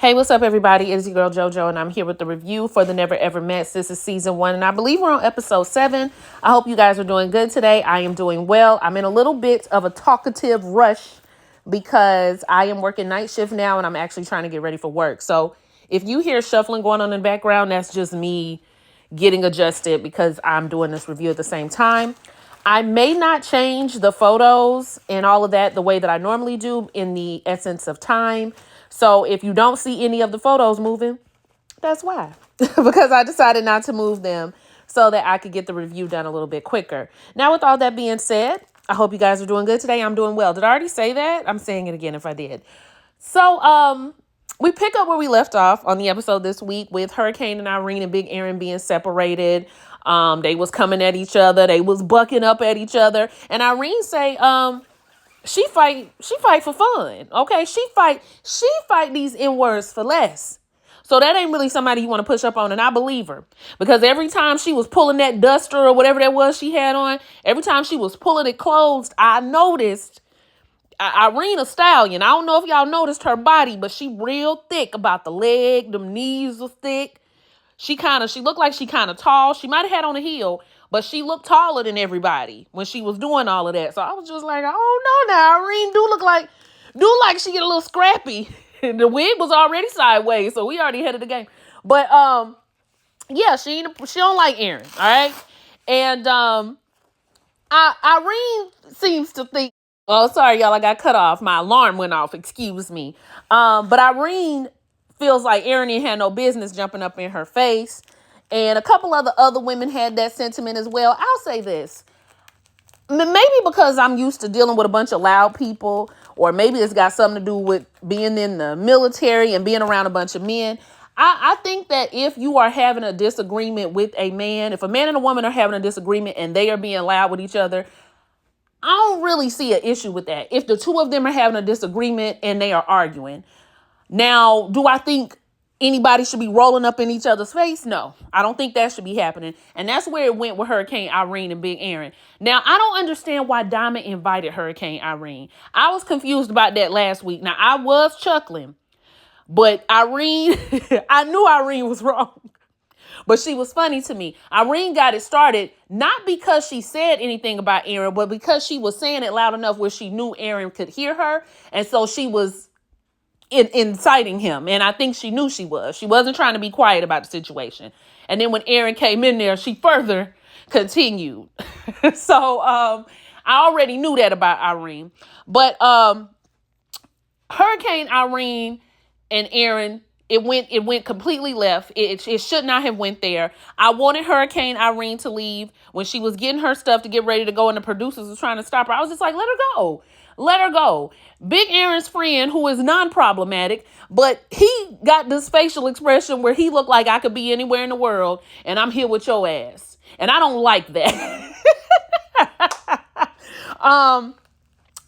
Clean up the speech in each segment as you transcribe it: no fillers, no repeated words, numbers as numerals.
Hey, what's up, everybody? It's your girl JoJo, and I'm here with the review for the Never Ever Met. This is season 1, and I believe we're on episode 7. I hope you guys are doing good today. I am doing well. I'm in a little bit of a talkative rush because I am working night shift now, and I'm actually trying to get ready for work. So if you hear shuffling going on in the background, that's just me getting adjusted because I'm doing this review at the same time. I may not change the photos and all of that the way that I normally do in the essence of time. So if you don't see any of the photos moving, that's why. Because I decided not to move them so that I could get the review done a little bit quicker. Now, with all that being said, I hope you guys are doing good today. I'm doing well. Did I already say that? I'm saying it again if I did. So, we pick up where we left off on the episode this week with Hurricane and Irene and Big Aaron being separated. They was coming at each other. They was bucking up at each other. And Irene say, she fight for fun. Okay. She fight these N-words for less. So that ain't really somebody you want to push up on. And I believe her because every time she was pulling that duster or whatever that was she had on, every time she was pulling it closed, I noticed Irene a stallion. I don't know if y'all noticed her body, but she real thick about the leg. Them knees was thick. She looked like she kind of tall. She might have had on a heel, but she looked taller than everybody when she was doing all of that. So I was just like, I don't know now. Irene do like she get a little scrappy. The wig was already sideways, so we already ahead of the game. But yeah, she don't like Aaron, all right? And Irene seems to think, oh, sorry, y'all, I got cut off. My alarm went off, excuse me. But Irene feels like Irene ain't had no business jumping up in her face. And a couple of the other women had that sentiment as well. I'll say this. Maybe because I'm used to dealing with a bunch of loud people, or maybe it's got something to do with being in the military and being around a bunch of men. I think that if you are having a disagreement with a man, if a man and a woman are having a disagreement and they are being loud with each other, I don't really see an issue with that. If the two of them are having a disagreement and they are arguing. Now, do I think anybody should be rolling up in each other's face? No, I don't think that should be happening. And that's where it went with Hurricane Irene and Big Aaron. Now, I don't understand why Diamond invited Hurricane Irene. I was confused about that last week. Now, I was chuckling, but Irene, I knew Irene was wrong. But she was funny to me. Irene got it started not because she said anything about Aaron, but because she was saying it loud enough where she knew Aaron could hear her. And so she was inciting him. And I think she knew she was. She wasn't trying to be quiet about the situation. And then when Aaron came in there, she further continued. So I already knew that about Irene. But Hurricane Irene and Aaron, it went completely left. It should not have went there. I wanted Hurricane Irene to leave when she was getting her stuff to get ready to go and the producers was trying to stop her. I was just like, let her go. Let her go. Big Aaron's friend, who is non-problematic, but he got this facial expression where he looked like I could be anywhere in the world and I'm here with your ass. And I don't like that.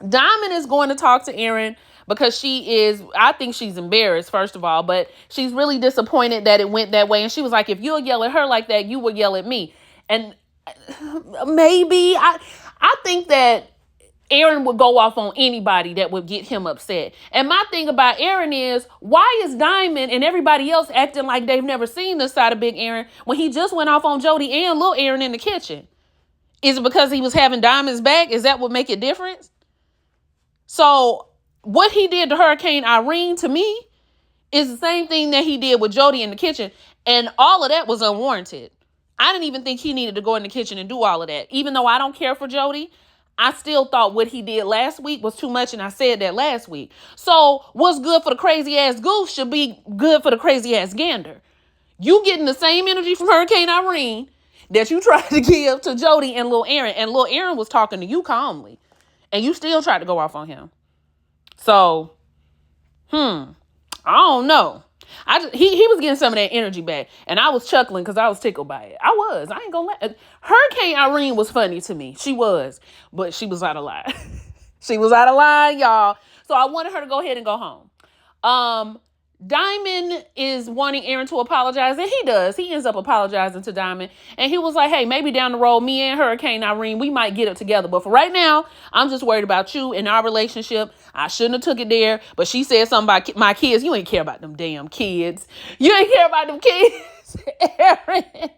Diamond is going to talk to Aaron because I think she's embarrassed, first of all, but she's really disappointed that it went that way. And she was like, if you'll yell at her like that, you will yell at me. And maybe I think that Aaron would go off on anybody that would get him upset. And my thing about Aaron is, why is Diamond and everybody else acting like they've never seen this side of Big Aaron when he just went off on Jody and Lil Aaron in the kitchen? Is it because he was having Diamond's back? Is that what make a difference? So what he did to Hurricane Irene, to me, is the same thing that he did with Jody in the kitchen. And all of that was unwarranted. I didn't even think he needed to go in the kitchen and do all of that. Even though I don't care for Jody, I still thought what he did last week was too much, and I said that last week. So what's good for the crazy-ass goose should be good for the crazy-ass gander. You getting the same energy from Hurricane Irene that you tried to give to Jody and Lil Aaron, and Lil Aaron was talking to you calmly, and you still tried to go off on him. So, I don't know. He was getting some of that energy back, and I was chuckling because I was tickled by it. I ain't gonna let Hurricane Irene was funny to me. She was, but she was out of line. She was out of line, y'all. So I wanted her to go ahead and go home. Diamond is wanting Aaron to apologize, and he does. He ends up apologizing to Diamond, and he was like, hey, maybe down the road, me and Hurricane Irene, we might get it together. But for right now, I'm just worried about you and our relationship. I shouldn't have took it there, but she said something about my kids. You ain't care about them damn kids. You ain't care about them kids, Aaron.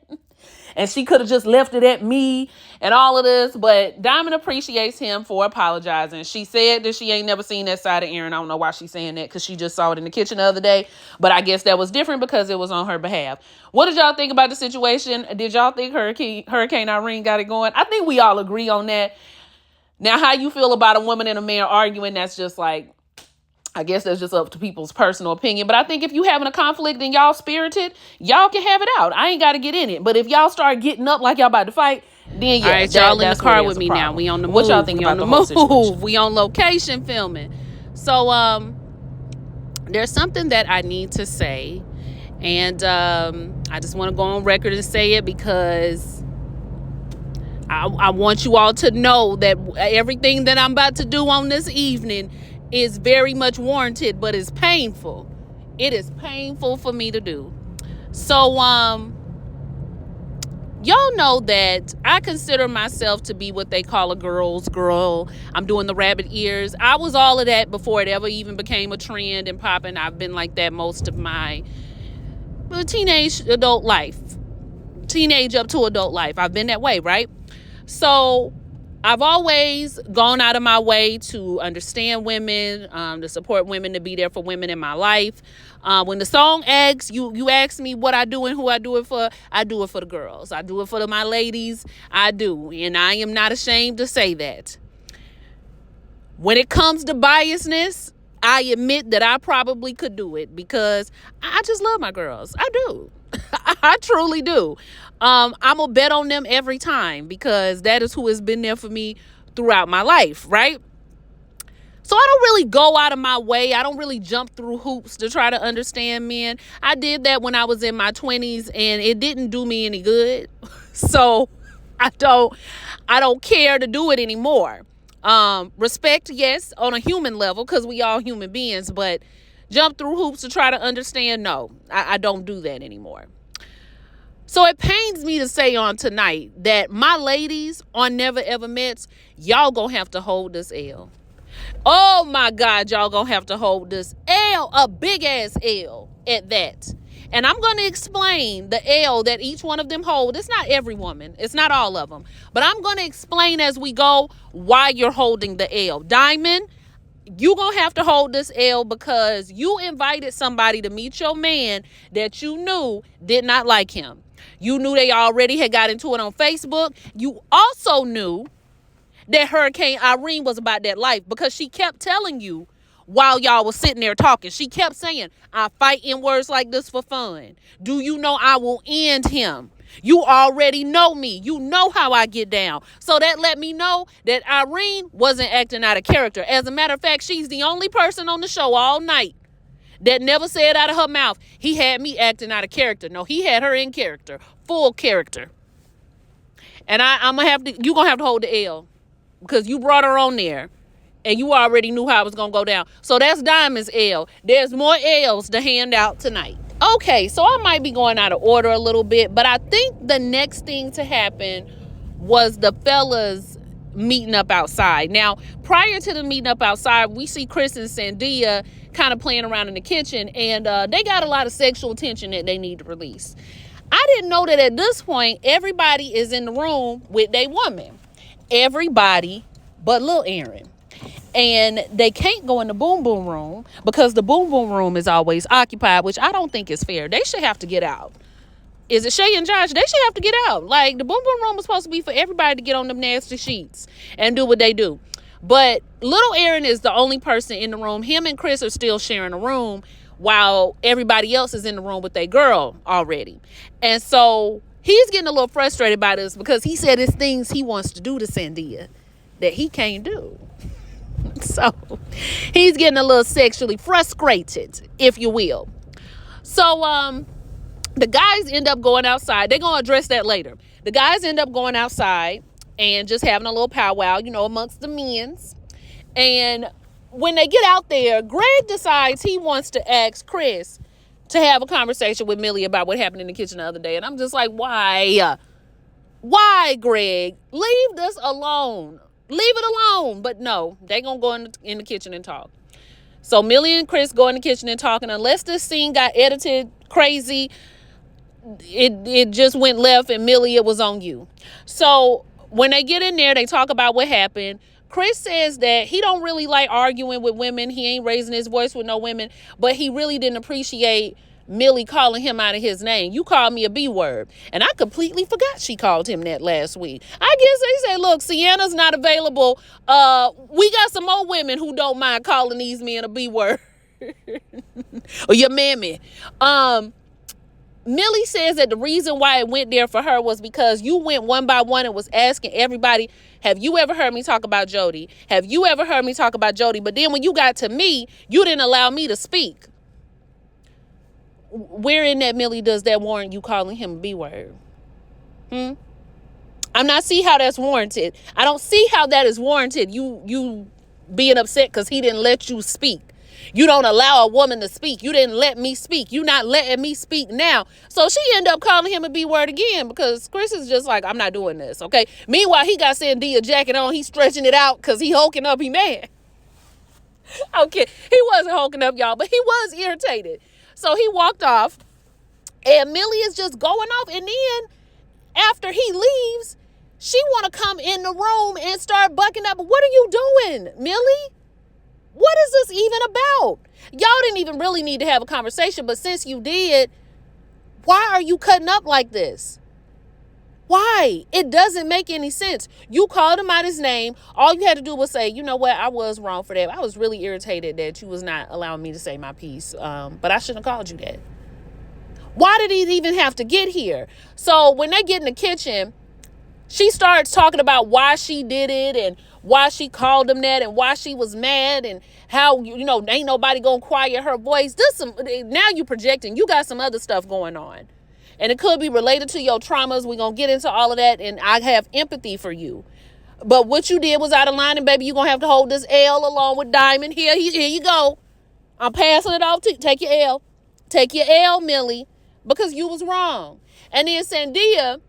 And she could have just left it at me and all of this. But Diamond appreciates him for apologizing. She said that she ain't never seen that side of Aaron. I don't know why she's saying that, because she just saw it in the kitchen the other day. But I guess that was different because it was on her behalf. What did y'all think about the situation? Did y'all think Hurricane Irene got it going? I think we all agree on that. Now, how you feel about a woman and a man arguing, that's just like, I guess that's just up to people's personal opinion. But I think if you having a conflict and y'all spirited, y'all can have it out. I ain't got to get in it. But if y'all start getting up like y'all about to fight, then yeah. All right, y'all in the car with me now. We on the move. What y'all think about the whole situation? We on location filming. So there's something that I need to say. And I just want to go on record and say it, because I want you all to know that everything that I'm about to do on this evening is very much warranted, but it's painful. It is painful for me to do. So, y'all know that I consider myself to be what they call a girl's girl. I'm doing the rabbit ears. I was all of that before it ever even became a trend and popping. I've been like that most of my teenage adult life. Teenage up to adult life. I've been that way, right? So I've always gone out of my way to understand women, to support women, to be there for women in my life. When the song asks, you ask me what I do and who I do it for, I do it for the girls. I do it for my ladies. I do. And I am not ashamed to say that. When it comes to biasness, I admit that I probably could do it, because I just love my girls. I do. I truly do. I'm going to bet on them every time, because that is who has been there for me throughout my life, right? So I don't really go out of my way. I don't really jump through hoops to try to understand men. I did that when I was in my 20s, and it didn't do me any good. So I don't care to do it anymore. Respect, yes, on a human level, because we all human beings, but jump through hoops to try to understand, no, I don't do that anymore. So it pains me to say on tonight that my ladies on Never Ever Mets, y'all gonna have to hold this L. Oh my God, y'all gonna have to hold this L, a big ass L at that. And I'm going to explain the L that each one of them hold. It's not every woman. It's not all of them. But I'm going to explain as we go why you're holding the L. Diamond, you're going to have to hold this L because you invited somebody to meet your man that you knew did not like him. You knew they already had got into it on Facebook. You also knew that Hurricane Irene was about that life, because she kept telling you while y'all was sitting there talking. She kept saying, I fight in words like this for fun. Do you know I will end him? You already know me. You know how I get down. So that let me know that Irene wasn't acting out of character. As a matter of fact, she's the only person on the show all night that never said out of her mouth, he had me acting out of character. No, he had her in character, full character. And you're going to have to hold the L, because you brought her on there. And you already knew how it was going to go down. So that's Diamond's L. There's more L's to hand out tonight. Okay, so I might be going out of order a little bit, but I think the next thing to happen was the fellas meeting up outside. Now, prior to the meeting up outside, we see Chris and Sandia kind of playing around in the kitchen, and they got a lot of sexual tension that they need to release. I didn't know that at this point, everybody is in the room with their woman. Everybody but Lil Aaron. And they can't go in the boom boom room because the boom boom room is always occupied, which I don't think is fair. They should have to get out. Is it Shay and Josh? They should have to get out. Like, the boom boom room is supposed to be for everybody to get on them nasty sheets and do what they do. But little Aaron is the only person in the room. Him and Chris are still sharing a room while everybody else is in the room with their girl already. And so he's getting a little frustrated by this because he said it's things he wants to do to Sandia that he can't do. So he's getting a little sexually frustrated, if you will. So the guys end up going outside. They're going to address that later. The guys end up going outside and just having a little powwow, amongst the men's. And when they get out there, Greg decides he wants to ask Chris to have a conversation with Millie about what happened in the kitchen the other day. And I'm just like, why? Why, Greg? Leave this alone. Leave it alone. But no, they gonna go in the kitchen and talk. So Millie and Chris go in the kitchen and talk. And unless this scene got edited crazy, it just went left, and Millie, it was on you. So when they get in there, they talk about what happened. Chris says that he don't really like arguing with women. He ain't raising his voice with no women, but he really didn't appreciate Millie calling him out of his name. You called me a B word. And I completely forgot she called him that last week. I guess they said, look, Sienna's not available. We got some more women who don't mind calling these men a B word. Or your mammy. Millie says that the reason why it went there for her was because you went one by one and was asking everybody, have you ever heard me talk about Jody? Have you ever heard me talk about Jody? But then when you got to me, you didn't allow me to speak. Where in that, Millie, does that warrant you calling him a B word? I'm not see how that's warranted. I don't see how that is warranted. You being upset because he didn't let you speak. You don't allow a woman to speak. You didn't let me speak. You not letting me speak now. So she ended up calling him a B word again because Chris is just like, I'm not doing this, okay? Meanwhile, he got Sandia jacket on. He's stretching it out because he hulking up. He mad. Okay, he wasn't hulking up, y'all, but he was irritated. So he walked off, and Millie is just going off. And then after he leaves, she want to come in the room and start bucking up. What are you doing, Millie? What is this even about? Y'all didn't even really need to have a conversation, but since you did, why are you cutting up like this? Why? It doesn't make any sense. You called him out his name. All you had to do was say, you know what? I was wrong for that. I was really irritated that you was not allowing me to say my piece. But I shouldn't have called you that. Why did he even have to get here? So when they get in the kitchen, she starts talking about why she did it and why she called him that and why she was mad and how, ain't nobody gonna quiet her voice. Now you projecting. You got some other stuff going on. And it could be related to your traumas. We're going to get into all of that, and I have empathy for you. But what you did was out of line, and baby, you're going to have to hold this L along with Diamond. Here you go. I'm passing it off to you. Take your L. Take your L, Millie, because you was wrong. And then Sandia,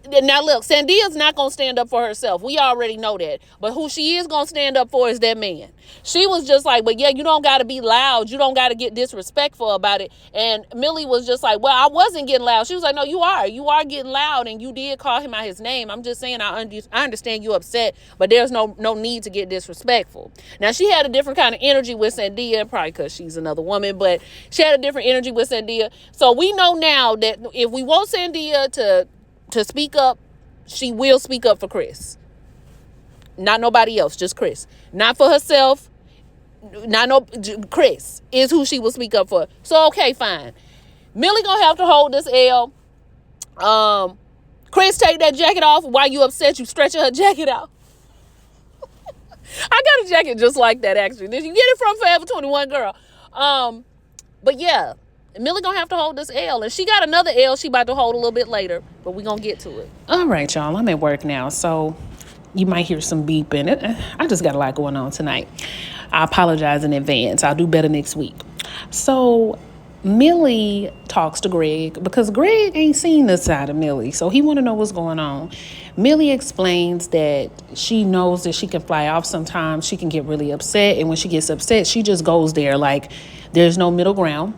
now look, Sandia's not going to stand up for herself. We already know that. But who she is going to stand up for is that man. She was just like, but yeah, you don't got to be loud. You don't got to get disrespectful about it. And Millie was just like, well, I wasn't getting loud. She was like, no, you are. You are getting loud, and you did call him out his name. I'm just saying I understand you upset, but there's no need to get disrespectful. Now, she had a different kind of energy with Sandia, probably because she's another woman, but she had a different energy with Sandia. So we know now that if we want Sandia to speak up, she will speak up for Chris. Not nobody else, just Chris. Not for herself. Chris is who she will speak up for. So okay, fine. Millie gonna have to hold this L. Chris, take that jacket off. Why you upset? You stretching her jacket out. I got a jacket just like that, actually. Did you get it from Forever 21, girl? But yeah. Millie gonna have to hold this L, and she got another L she about to hold a little bit later, but we gonna get to it. All right, y'all, I'm at work now, so you might hear some beeping. I just got a lot going on tonight. I apologize in advance. I'll do better next week. So Millie talks to Greg because Greg ain't seen this side of Millie, so he want to know what's going on. Millie explains that she knows that she can fly off sometimes. She can get really upset, and when she gets upset, she just goes there. Like, there's no middle ground.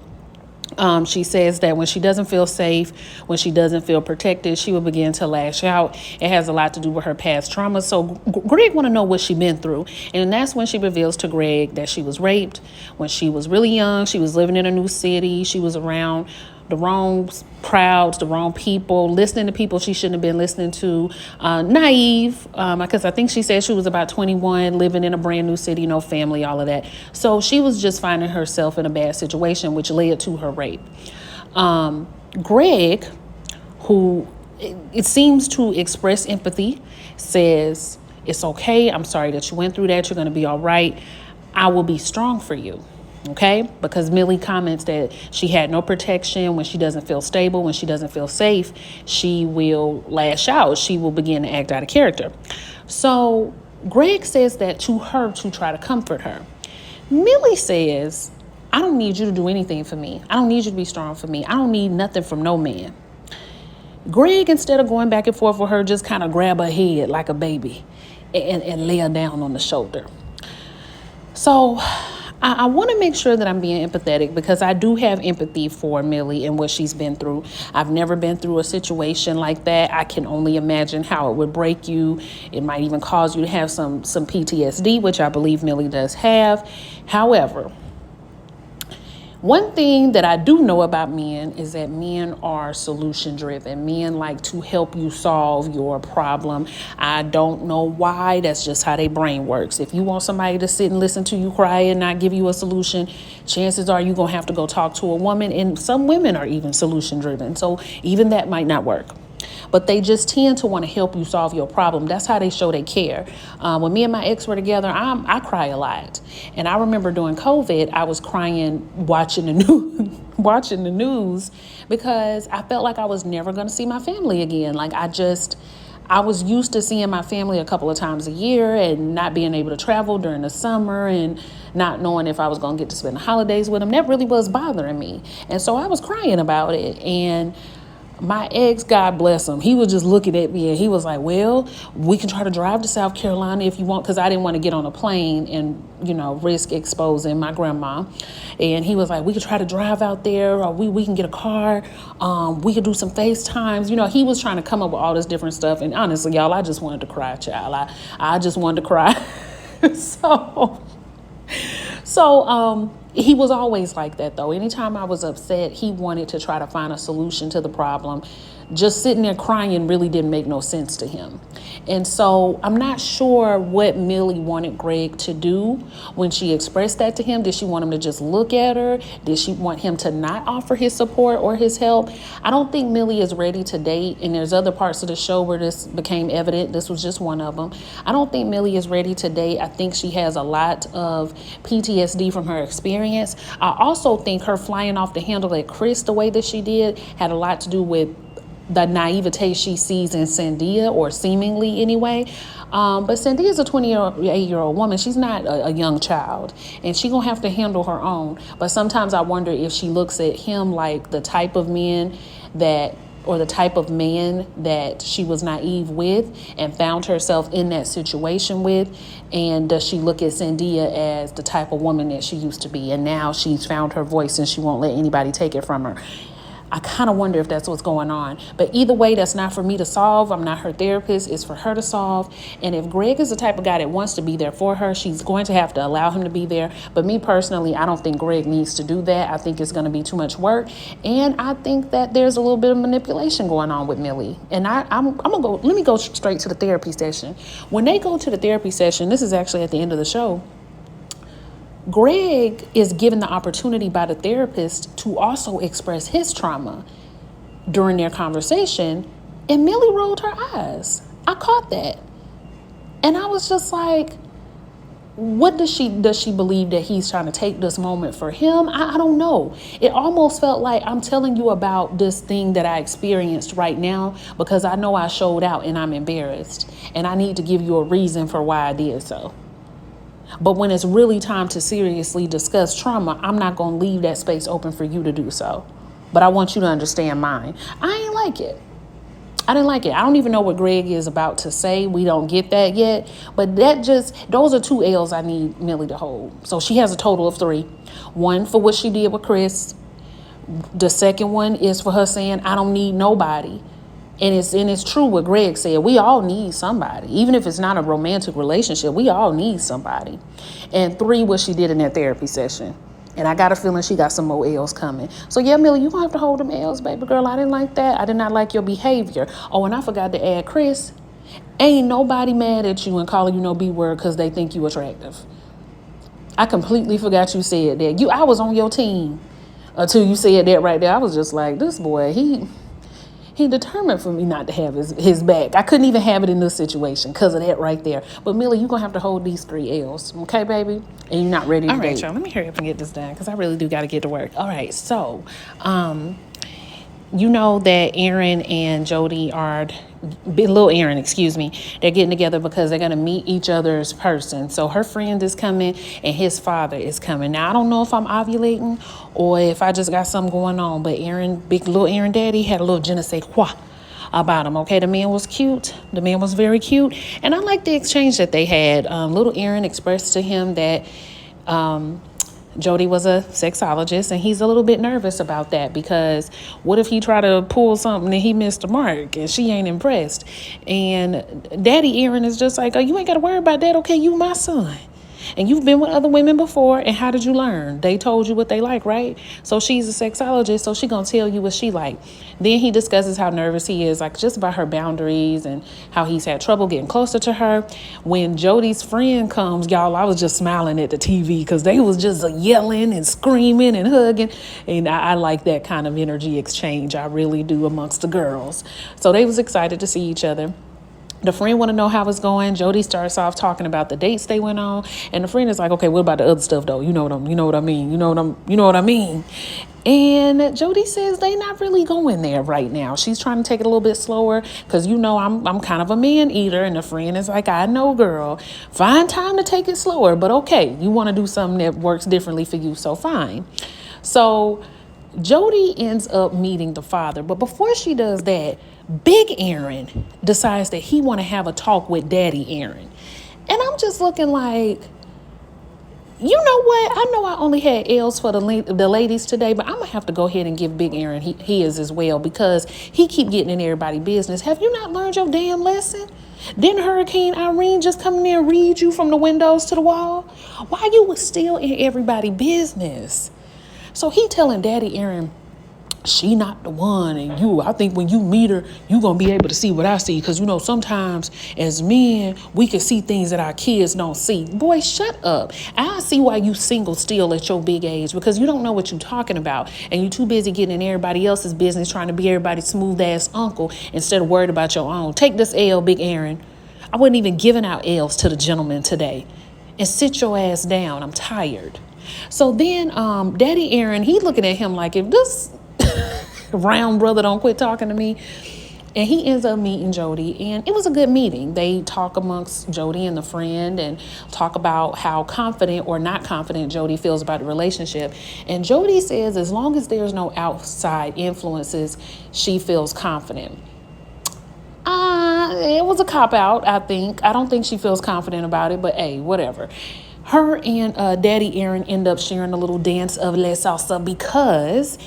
She says that when she doesn't feel safe, when she doesn't feel protected, she will begin to lash out. It has a lot to do with her past trauma. So Greg want to know what she's been through. And that's when she reveals to Greg that she was raped when she was really young. She was living in a new city. She was around the wrong crowds, the wrong people, listening to people she shouldn't have been listening to, naive, because I think she said she was about 21, living in a brand new city, no family, all of that. So she was just finding herself in a bad situation, which led to her rape. Greg, who it seems to express empathy, says, it's okay. I'm sorry that you went through that. You're going to be all right. I will be strong for you. Okay, because Millie comments that she had no protection. When she doesn't feel stable, when she doesn't feel safe, she will lash out. She will begin to act out of character. So Greg says that to her to try to comfort her. Millie says, I don't need you to do anything for me. I don't need you to be strong for me. I don't need nothing from no man. Greg, instead of going back and forth with her, just kind of grab her head like a baby and lay her down on the shoulder. So I want to make sure that I'm being empathetic, because I do have empathy for Millie and what she's been through. I've never been through a situation like that. I can only imagine how it would break you. It might even cause you to have some PTSD, which I believe Millie does have. However, one thing that I do know about men is that men are solution driven. Men like to help you solve your problem. I don't know why. That's just how their brain works. If you want somebody to sit and listen to you cry and not give you a solution, chances are you're going to have to go talk to a woman. And some women are even solution driven. So even that might not work. But they just tend to want to help you solve your problem. That's how they show they care. When me and my ex were together, I cry a lot. And I remember during COVID, I was crying watching the news because I felt like I was never going to see my family again. Like I was used to seeing my family a couple of times a year and not being able to travel during the summer and not knowing if I was going to get to spend the holidays with them. That really was bothering me. And so I was crying about it. And my ex, God bless him, he was just looking at me and he was like, well, we can try to drive to South Carolina if you want, because I didn't want to get on a plane and, risk exposing my grandma. And he was like, we could try to drive out there, or we can get a car. We could do some FaceTimes. He was trying to come up with all this different stuff. And honestly, y'all, I just wanted to cry, child. I just wanted to cry. So he was always like that, though. Anytime I was upset, he wanted to try to find a solution to the problem. Just sitting there crying really didn't make no sense to him. And so I'm not sure what Millie wanted Greg to do when she expressed that to him. Did she want him to just look at her? Did she want him to not offer his support or his help? I don't think Millie is ready to date. And there's other parts of the show where this became evident. This was just one of them. I don't think Millie is ready to date. I think she has a lot of PTSD from her experience. I also think her flying off the handle at Chris the way that she did had a lot to do with the naivete she sees in Sandia, or seemingly anyway. But Sandia is a 28-year-old woman. She's not a young child, and she's going to have to handle her own. But sometimes I wonder if she looks at him like the type of men or the type of man that she was naive with and found herself in that situation with. And does she look at Sandia as the type of woman that she used to be? And now she's found her voice and she won't let anybody take it from her. I kind of wonder if that's what's going on. But either way, that's not for me to solve. I'm not her therapist. It's for her to solve. And if Greg is the type of guy that wants to be there for her, she's going to have to allow him to be there. But me personally, I don't think Greg needs to do that. I think it's going to be too much work. And I think that there's a little bit of manipulation going on with Millie. And I'm going to go, let me go straight to the therapy session. When they go to the therapy session, this is actually at the end of the show, Greg is given the opportunity by the therapist to also express his trauma during their conversation, and Millie rolled her eyes. I caught that. And I was just like, what does she believe that he's trying to take this moment for him? I don't know. It almost felt like I'm telling you about this thing that I experienced right now because I know I showed out and I'm embarrassed, and I need to give you a reason for why I did so. But when it's really time to seriously discuss trauma, I'm not going to leave that space open for you to do so. But I want you to understand mine. I ain't like it. I didn't like it. I don't even know what Greg is about to say. We don't get that yet. But those are 2 L's I need Millie to hold. So she has a total of 3. 1 for what she did with Chris. The second one is for her saying, I don't need nobody. And it's true what Greg said. We all need somebody. Even if it's not a romantic relationship, we all need somebody. And 3, what she did in that therapy session. And I got a feeling she got some more L's coming. So yeah, Millie, you're going to have to hold them L's, baby girl. I didn't like that. I did not like your behavior. Oh, and I forgot to add, Chris, ain't nobody mad at you and calling you no B word because they think you attractive. I completely forgot you said that. I was on your team until you said that right there. I was just like, this boy, he determined for me not to have his back. I couldn't even have it in this situation because of that right there. But Millie, you're going to have to hold these 3 L's. Okay, baby? And you're not ready to date. All right, y'all. Let me hurry up and get this done because I really do got to get to work. All right. So, you know that Aaron and Jody are little Aaron, excuse me, they're getting together because they're going to meet each other's person. So her friend is coming and his father is coming. Now, I don't know if I'm ovulating or if I just got something going on, but little Aaron daddy had a little je ne sais quoi about him. Okay, the man was cute. The man was very cute. And I like the exchange that they had. Little Aaron expressed to him that Jody was a sexologist, and he's a little bit nervous about that because what if he try to pull something and he missed the mark and she ain't impressed? And Daddy Aaron is just like, oh, you ain't got to worry about that. Okay, you my son. And you've been with other women before, and how did you learn? They told you what they like, right? So she's a sexologist, so she gonna tell you what she like. Then he discusses how nervous he is, like just about her boundaries and how he's had trouble getting closer to her. When Jody's friend comes, y'all, I was just smiling at the TV because they was just yelling and screaming and hugging, and I like that kind of energy exchange. I really do amongst the girls. So they was excited to see each other. The friend want to know how it's going. Jody starts off talking about the dates they went on, and the friend is like, "Okay, what about the other stuff though? You know what I mean." And Jody says they not really going there right now. She's trying to take it a little bit slower because I'm kind of a man eater, and the friend is like, "I know, girl. Find time to take it slower, but okay, you want to do something that works differently for you, so fine." So Jody ends up meeting the father, but before she does that, Big Aaron decides that he want to have a talk with Daddy Aaron. And I'm just looking like, you know what? I know I only had L's for the ladies today, but I'm going to have to go ahead and give Big Aaron his as well because he keep getting in everybody's business. Have you not learned your damn lesson? Didn't Hurricane Irene just come in there and read you from the windows to the wall? Why you was still in everybody's business? So he telling Daddy Aaron, she not the one, and I think when you meet her, you gonna be able to see what I see, because sometimes as men we can see things that our kids don't see. Boy, shut up. I see why you single still at your big age, because you don't know what you talking about, and you too busy getting in everybody else's business trying to be everybody's smooth ass uncle instead of worried about your own. Take this L, Big Aaron. I wasn't even giving out L's to the gentleman today. And sit your ass down. I'm tired. So then Daddy Aaron, he looking at him like, if this round brother don't quit talking to me. And he ends up meeting Jody, and it was a good meeting. They talk amongst Jody and the friend and talk about how confident or not confident Jody feels about the relationship. And Jody says as long as there's no outside influences, she feels confident. It was a cop-out, I think. I don't think she feels confident about it, but hey, whatever. Her and Daddy Aaron end up sharing a little dance of La Salsa because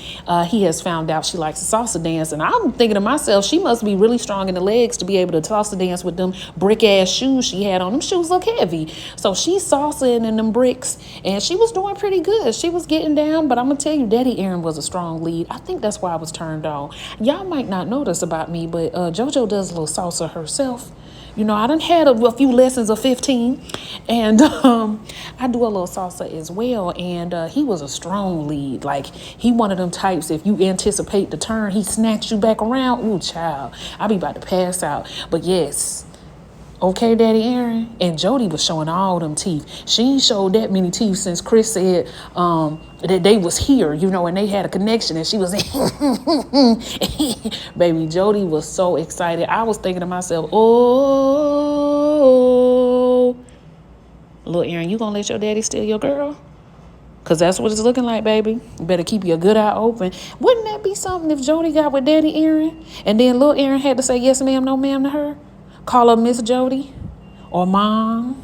he has found out she likes the salsa dance. And I'm thinking to myself, she must be really strong in the legs to be able to salsa dance with them brick-ass shoes she had on. Them shoes look heavy. So she's salsaing in them bricks, and she was doing pretty good. She was getting down, but I'm going to tell you, Daddy Aaron was a strong lead. I think that's why I was turned on. Y'all might not know this about me, but JoJo does a little salsa herself. I done had a few lessons of 15, and I do a little salsa as well, and he was a strong lead. Like, he one of them types, if you anticipate the turn, he snatched you back around. Ooh, child, I be about to pass out. But yes, okay, Daddy Aaron. And Jody was showing all them teeth. She ain't showed that many teeth since Chris said that they was here, and they had a connection, and she was baby, Jody was so excited. I was thinking to myself, oh, little Aaron, you gonna let your daddy steal your girl? Because that's what it's looking like, baby. You better keep your good eye open. Wouldn't that be something if Jody got with Daddy Aaron and then little Aaron had to say yes ma'am, no ma'am to her? Call her Miss Jody or Mom?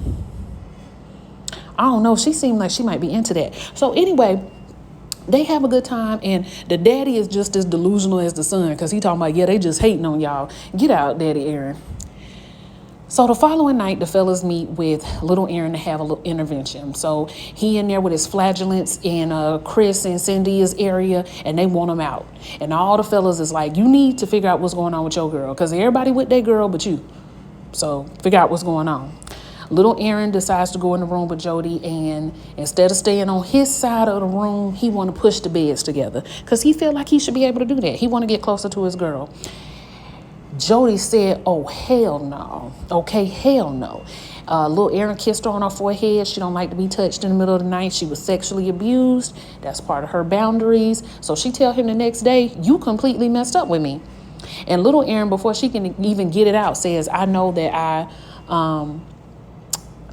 I don't know. She seemed like she might be into that. So anyway, they have a good time, and the daddy is just as delusional as the son, because he talking about, yeah, they just hating on y'all. Get out, Daddy Aaron. So the following night, the fellas meet with little Aaron to have a little intervention. So he in there with his flagellants in Chris and Cynthia's area, and they want him out. And all the fellas is like, you need to figure out what's going on with your girl, because everybody with their girl but you. So figure out what's going on. Little Aaron decides to go in the room with Jody, and instead of staying on his side of the room, he want to push the beds together because he feel like he should be able to do that. He want to get closer to his girl. Jody said, oh, hell no. Okay, hell no. Little Aaron kissed her on her forehead. She don't like to be touched in the middle of the night. She was sexually abused. That's part of her boundaries. So she tell him the next day, you completely messed up with me. And little Erin, before she can even get it out, says, I know that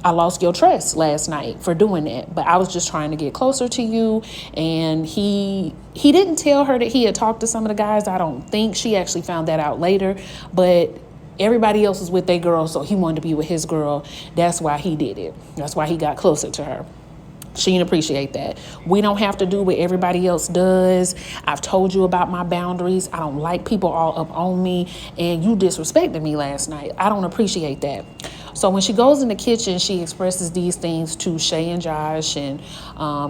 I lost your trust last night for doing that, but I was just trying to get closer to you. And he didn't tell her that he had talked to some of the guys. I don't think. She actually found that out later, but everybody else was with their girl, so he wanted to be with his girl. That's why he did it. That's why he got closer to her. She didn't appreciate that. We don't have to do what everybody else does. I've told you about my boundaries. I don't like people all up on me, and you disrespected me last night. I don't appreciate that. So when she goes in the kitchen, she expresses these things to Shay and Josh, and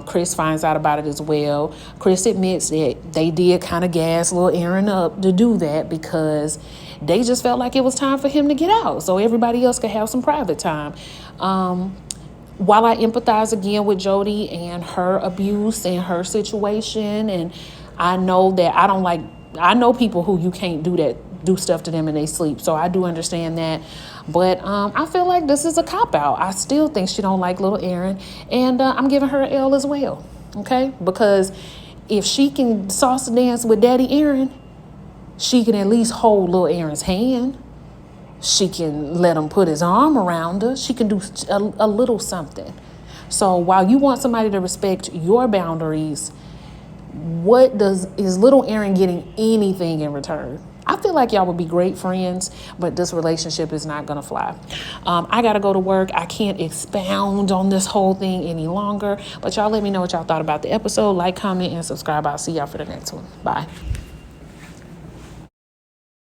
Chris finds out about it as well. Chris admits that they did kind of gas little Erin up to do that because they just felt like it was time for him to get out so everybody else could have some private time. While I empathize again with Jody and her abuse and her situation, and I know that I know people who you can't do stuff to them in their sleep. So I do understand that. But I feel like this is a cop-out. I still think she don't like little Erin, and I'm giving her an L as well, okay? Because if she can sauce dance with Daddy Erin, she can at least hold little Erin's hand. She can let him put his arm around her. She can do a little something. So while you want somebody to respect your boundaries, is little Erin getting anything in return? I feel like y'all would be great friends, but this relationship is not going to fly. I got to go to work. I can't expound on this whole thing any longer, but y'all let me know what y'all thought about the episode. Like, comment, and subscribe. I'll see y'all for the next one. Bye.